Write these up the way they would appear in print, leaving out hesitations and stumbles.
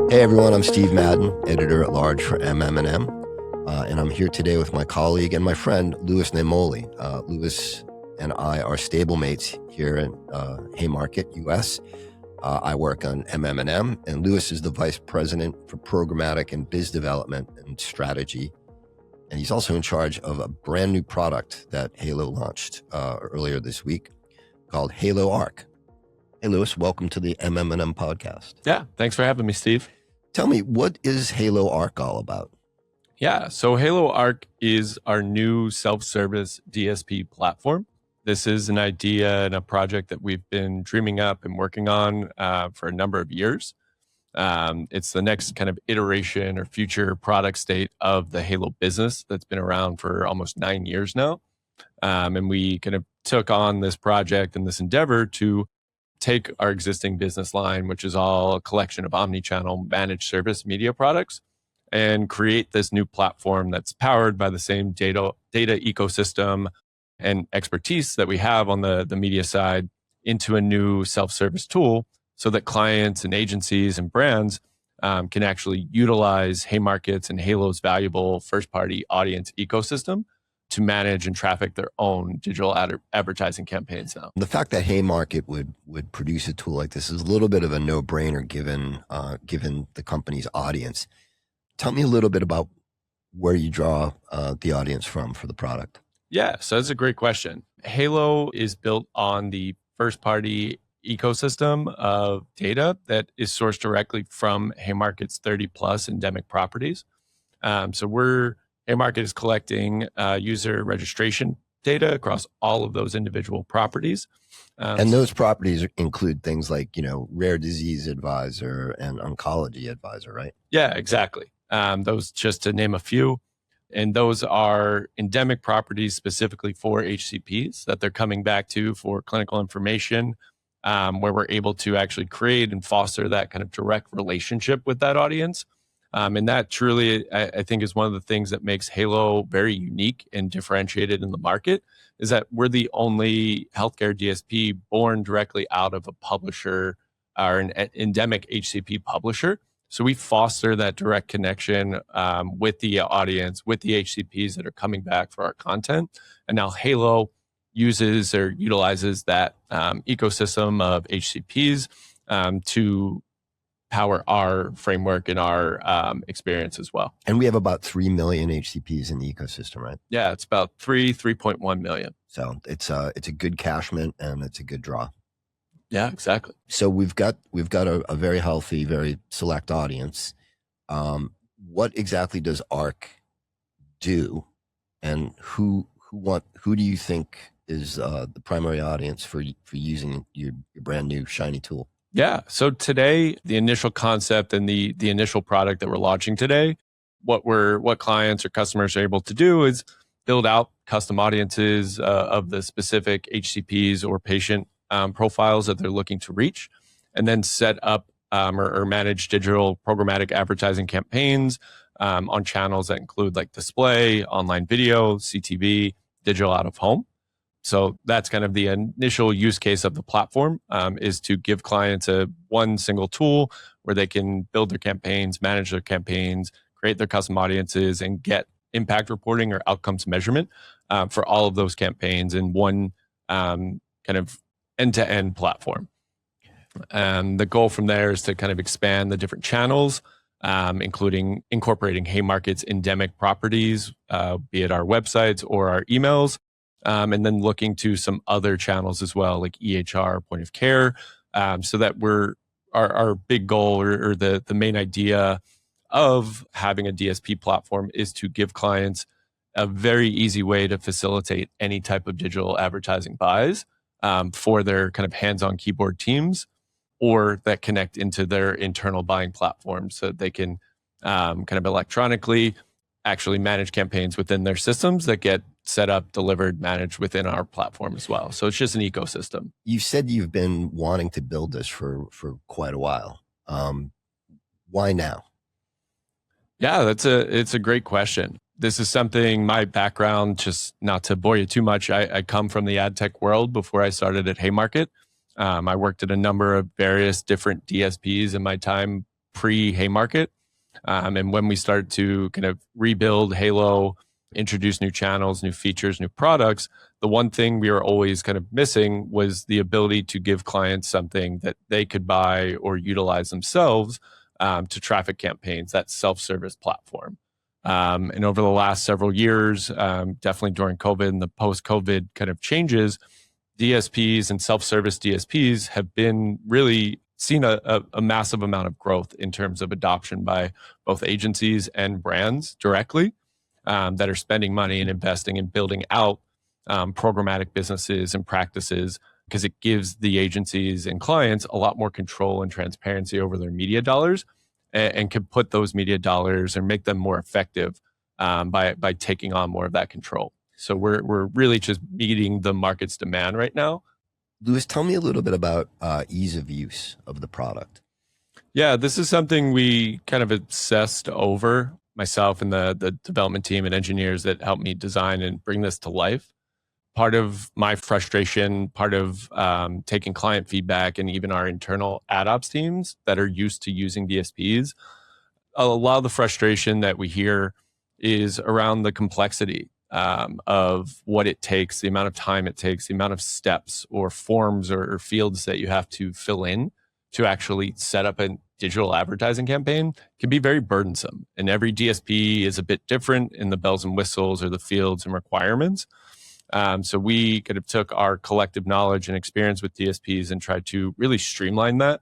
Hey everyone, I'm Steve Madden, editor-at-large for MM+M, and I'm here today with my colleague and my friend, Louis Nemoli. Louis and I are stablemates here in Haymarket, US. I work on MM+M, and Louis is the vice president for programmatic and biz development and strategy. And he's also in charge of a brand new product that Halo launched earlier this week called HayloARC. Hey, Louis, welcome to the MM+M podcast. Yeah, thanks for having me, Steve. Tell me, what is HayloARC all about? Yeah, so HayloARC is our new self-service DSP platform. This is an idea and a project that we've been dreaming up and working on for a number of years. It's the next kind of iteration or future product state of the Halo business that's been around for almost 9 years now. And we kind of took on this project and this endeavor to take our existing business line, which is all a collection of omni-channel managed service media products, and create this new platform that's powered by the same data ecosystem and expertise that we have on the media side into a new self-service tool so that clients and agencies and brands can actually utilize Haymarket's and Halo's valuable first-party audience ecosystem to manage and traffic their own digital advertising campaigns now. The fact that Haymarket would produce a tool like this is a little bit of a no-brainer given the company's audience. Tell me a little bit about where you draw the audience from for the product. Yeah, so that's a great question. Halo is built on the first-party ecosystem of data that is sourced directly from Haymarket's 30-plus endemic properties. Haymarket is collecting user registration data across all of those individual properties. And those properties include things like, rare disease advisor and oncology advisor, right? Yeah, exactly. Those, just to name a few. And those are endemic properties specifically for HCPs that they're coming back to for clinical information, where we're able to actually create and foster that kind of direct relationship with that audience. And that truly, I think, is one of the things that makes Halo very unique and differentiated in the market, is that we're the only healthcare DSP born directly out of a publisher or an endemic HCP publisher. So we foster that direct connection with the audience, with the HCPs that are coming back for our content. And now Halo uses or utilizes that ecosystem of HCPs to power our framework and our experience as well. And we have about 3 million HCPs in the ecosystem, right? Yeah, it's about 3.1 million. So it's a good cashment and it's a good draw. Yeah, exactly. So we've got a very healthy, very select audience. What exactly does ARC do, and who do you think is the primary audience for using your brand new shiny tool? Yeah. So today, the initial concept and the initial product that we're launching today, what clients or customers are able to do is build out custom audiences of the specific HCPs or patient profiles that they're looking to reach, and then set up or manage digital programmatic advertising campaigns on channels that include like display, online video, CTV, digital out of home. So that's kind of the initial use case of the platform, is to give clients one single tool where they can build their campaigns, manage their campaigns, create their custom audiences, and get impact reporting or outcomes measurement for all of those campaigns in one kind of end-to-end platform. And the goal from there is to kind of expand the different channels, including incorporating Haymarket's endemic properties, be it our websites or our emails, and then looking to some other channels as well, like EHR, point of care, so that our big goal or the main idea of having a DSP platform is to give clients a very easy way to facilitate any type of digital advertising buys for their kind of hands-on keyboard teams, or that connect into their internal buying platforms so that they can kind of electronically actually manage campaigns within their systems that get set up, delivered, managed within our platform as well. So it's just an ecosystem. You said you've been wanting to build this for quite a while. Why now? Yeah, it's a great question. This is something, my background, just not to bore you too much, I come from the ad tech world before I started at Haymarket. I worked at a number of various different DSPs in my time pre-Haymarket. And when we started to kind of rebuild Halo, introduce new channels, new features, new products, the one thing we were always kind of missing was the ability to give clients something that they could buy or utilize themselves to traffic campaigns, that self-service platform. And over the last several years, definitely during COVID and the post-COVID kind of changes, DSPs and self-service DSPs have been really seen a massive amount of growth in terms of adoption by both agencies and brands directly that are spending money and investing in building out programmatic businesses and practices, because it gives the agencies and clients a lot more control and transparency over their media dollars, and can put those media dollars and make them more effective by taking on more of that control. So we're really just meeting the market's demand right now. Louis, tell me a little bit about ease of use of the product. Yeah, this is something we kind of obsessed over, myself and the development team and engineers that helped me design and bring this to life. Part of my frustration, part of taking client feedback and even our internal ad ops teams that are used to using DSPs, a lot of the frustration that we hear is around the complexity of what it takes, the amount of time it takes, the amount of steps or forms or fields that you have to fill in to actually set up a digital advertising campaign can be very burdensome. And every DSP is a bit different in the bells and whistles or the fields and requirements. So we kind of took our collective knowledge and experience with DSPs and tried to really streamline that,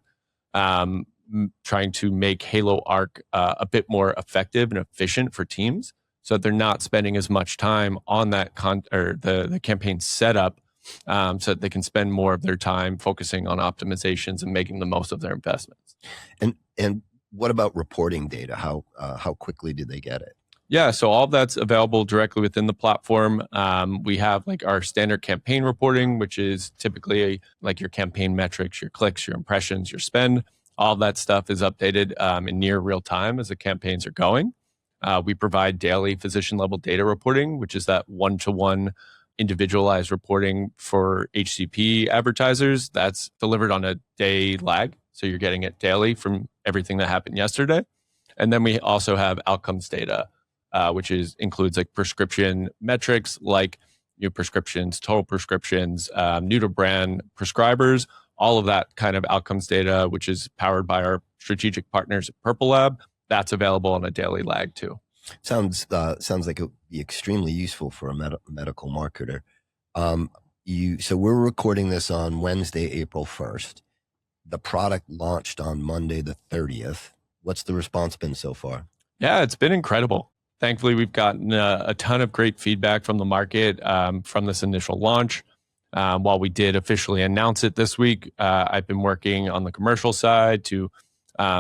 trying to make HayloARC a bit more effective and efficient for teams, so that they're not spending as much time on that the campaign setup, so that they can spend more of their time focusing on optimizations and making the most of their investments. And what about reporting data? How quickly do they get it? Yeah, so all of that's available directly within the platform. We have like our standard campaign reporting, which is typically like your campaign metrics, your clicks, your impressions, your spend. All of that stuff is updated in near real time as the campaigns are going. We provide daily physician level data reporting, which is that one-to-one individualized reporting for HCP advertisers. That's delivered on a day lag. So you're getting it daily from everything that happened yesterday. And then we also have outcomes data, which includes like prescription metrics, like new prescriptions, total prescriptions, new to brand prescribers, all of that kind of outcomes data, which is powered by our strategic partners at Purple Lab. That's available on a daily lag too. Sounds like it would be extremely useful for a medical marketer. So we're recording this on Wednesday, April 1st. The product launched on Monday, the 30th. What's the response been so far? Yeah, it's been incredible. Thankfully, we've gotten a ton of great feedback from the market from this initial launch. While we did officially announce it this week, I've been working on the commercial side to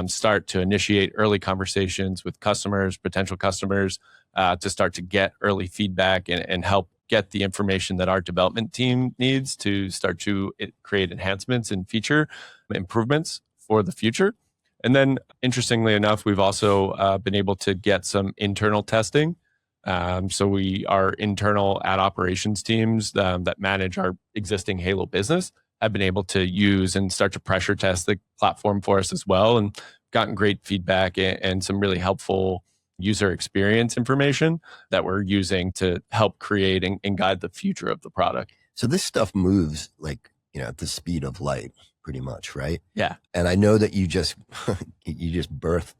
start to initiate early conversations with customers, potential customers, to start to get early feedback and help get the information that our development team needs to start to create enhancements and feature improvements for the future. And then, interestingly enough, we've also been able to get some internal testing. So our internal ad operations teams that manage our existing Halo business have been able to use and start to pressure test the platform for us as well, and gotten great feedback and some really helpful user experience information that we're using to help create and guide the future of the product. So this stuff moves like, at the speed of light, pretty much, right? Yeah. And I know that you just birthed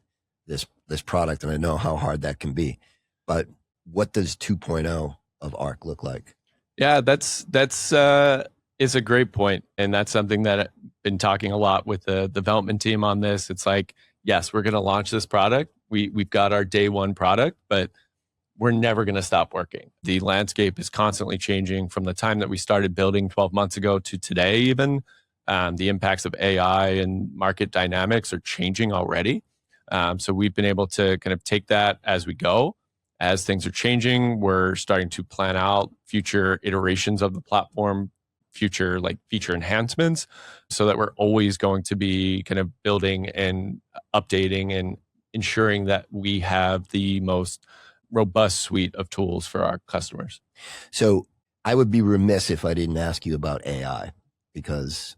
this product, and I know how hard that can be. But what does 2.0 of ARC look like? Yeah, that's is a great point. And that's something that I've been talking a lot with the development team on this. It's like, yes, we're going to launch this product. We've got our day one product, but we're never going to stop working. The landscape is constantly changing from the time that we started building 12 months ago to today even. The impacts of AI and market dynamics are changing already. So we've been able to kind of take that as we go. As things are changing, we're starting to plan out future iterations of the platform, future like feature enhancements, so that we're always going to be kind of building and updating and ensuring that we have the most robust suite of tools for our customers. So I would be remiss if I didn't ask you about AI, because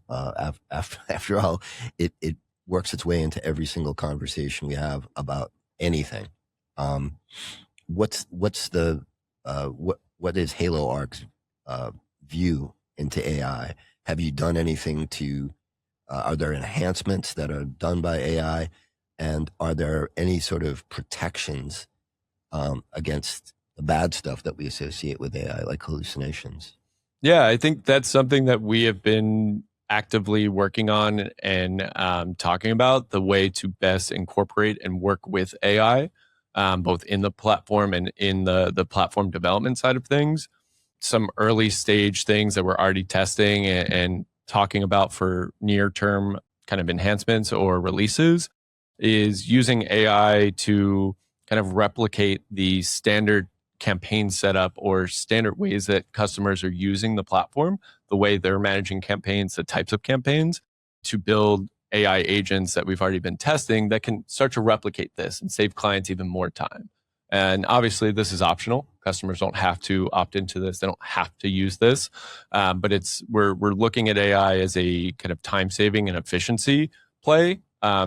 after all, it works its way into every single conversation we have about anything. What is HayloARC's view into AI? Have you done anything to? Are there enhancements that are done by AI, and are there any sort of protections against the bad stuff that we associate with AI, like hallucinations? Yeah, I think that's something that we have been actively working on and talking about the way to best incorporate and work with AI, both in the platform and in the platform development side of things. Some early stage things that we're already testing and talking about for near term kind of enhancements or releases is using AI to kind of replicate the standard campaign setup or standard ways that customers are using the platform, the way they're managing campaigns, the types of campaigns, to build AI agents that we've already been testing that can start to replicate this and save clients even more time. And obviously, this is optional. Customers don't have to opt into this. They don't have to use this. But we're looking at AI as a kind of time saving and efficiency play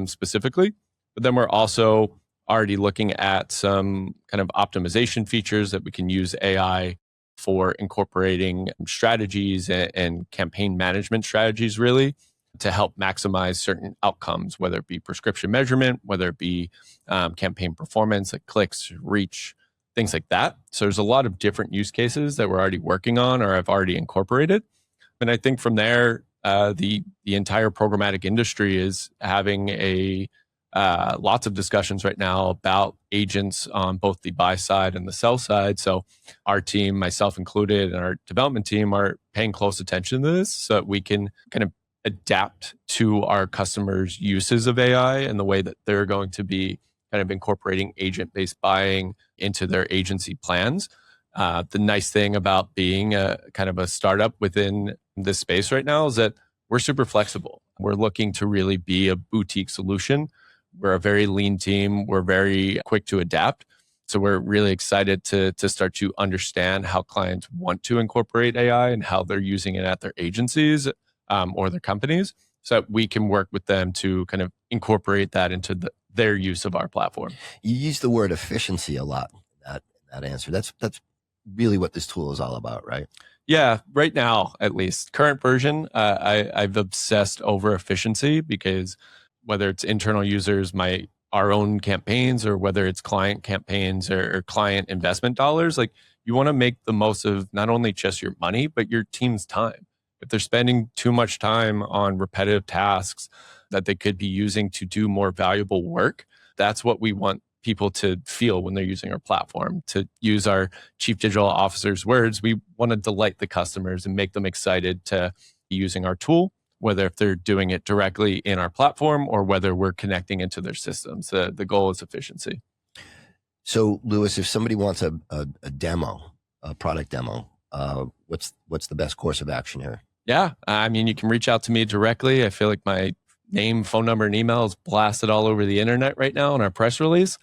specifically. But then we're also already looking at some kind of optimization features that we can use AI for incorporating strategies and campaign management strategies, really, to help maximize certain outcomes, whether it be prescription measurement, whether it be campaign performance, like clicks, reach, things like that. So there's a lot of different use cases that we're already working on or have already incorporated. And I think from there, the entire programmatic industry is having lots of discussions right now about agents on both the buy side and the sell side. So our team, myself included, and our development team are paying close attention to this so that we can kind of adapt to our customers' uses of AI and the way that they're going to be kind of incorporating agent-based buying into their agency plans. The nice thing about being a kind of a startup within this space right now is that we're super flexible. We're looking to really be a boutique solution. We're a very lean team. We're very quick to adapt. So we're really excited to start to understand how clients want to incorporate AI and how they're using it at their agencies or their companies, so that we can work with them to kind of incorporate that into their use of our platform. You use the word efficiency a lot in that answer. That's really what this tool is all about, right? Yeah, right now, at least. Current version, I've obsessed over efficiency because whether it's internal users, our own campaigns, or whether it's client campaigns or client investment dollars, like you want to make the most of not only just your money, but your team's time. If they're spending too much time on repetitive tasks that they could be using to do more valuable work, that's what we want people to feel when they're using our platform. To use our chief digital officer's words, we want to delight the customers and make them excited to be using our tool, whether if they're doing it directly in our platform or whether we're connecting into their systems. The goal is efficiency. So, Lewis, if somebody wants a demo, a product demo, what's the best course of action here? Yeah, I mean, you can reach out to me directly. I feel like my name, phone number, and email is blasted all over the internet right now in our press release.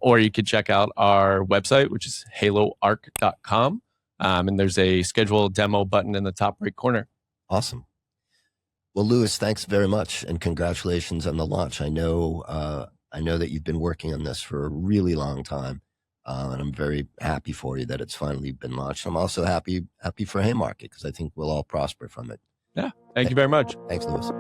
Or you could check out our website, which is HayloARC.com. And there's a schedule demo button in the top right corner. Awesome. Well, Lewis, thanks very much, and congratulations on the launch. I know that you've been working on this for a really long time, and I'm very happy for you that it's finally been launched. I'm also happy for Haymarket because I think we'll all prosper from it. Yeah, thank you very much. Thanks, Lewis.